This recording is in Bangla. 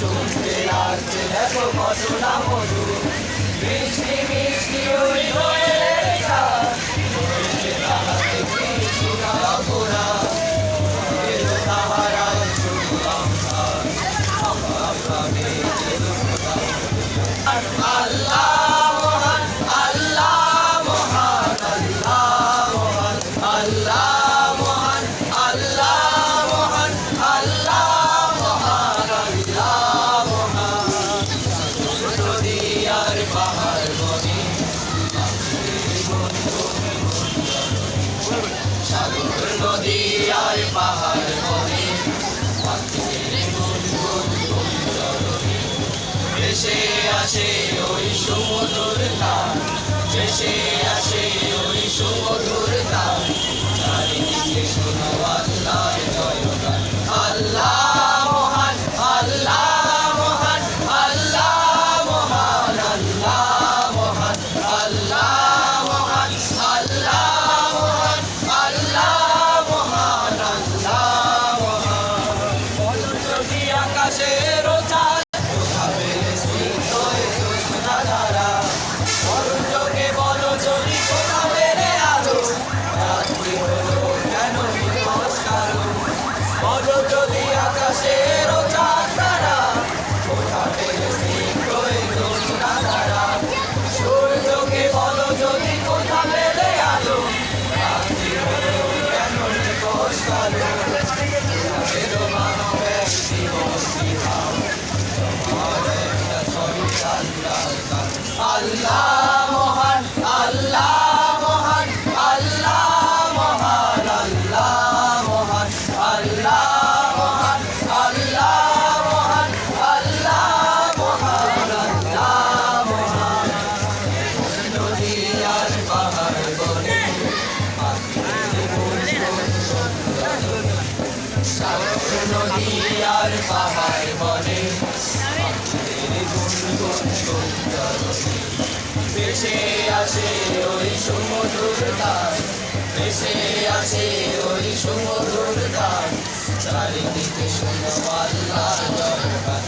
শুনতে লাগছে দেখো কতটা মধুর, মিষ্টি মিষ্টি ওই দোয়েলের গান, বইছে তাহাতে কি সোনা ভরা, এলো তাহারাই শুধু আমদান, আমরা পেয়েছি আল্লাহ মহান, আল্লাহ মহান, আল্লাহ মহান, আল্লাহ মহান, আল্লাহ মহান, আল্লাহ মহান, আল্লাহ মহান। নদী আর পাহাড় বনে সাগর, নদী আর পাহাড় বনে ভেসে আসে ওই সুমধুর গান, ভেসে আসে ওই সুমধুর গান, চারিদিকে শোনো আল্লাহর জয়গান। আল্লাহ মহান, আল্লাহ মহান, আল্লাহ মহান, আল্লাহ মহান, আল্লাহ মহান, আল্লাহ মহান, আল্লাহ মহান, আল্লাহ মহান। যদি আকাশের চাঁদ যদি আকাশের চাঁদ তারা কোথা পেলে স্নিগ্ধই জ্যোৎস্না তারা, সূর্যকে বলো যদি কোথা পেলে আলো, রাত্রি হলো কেন নিকষ কালো, এলো মানব এক দিবস বিধান, তোমার একটা ছবি আল্লাহর গান। আল্লাহ মহান, আল্লাহ মহান, আল্লাহ মহান, আল্লাহ মহান, আল্লাহ নদী আর পাহাড় বনে ভেসে আসে ওই সুমধুর গান, ভেসে আসে ওই সুমধুর গান, চারিদিকে শোনো আল্লাহর জয়গান।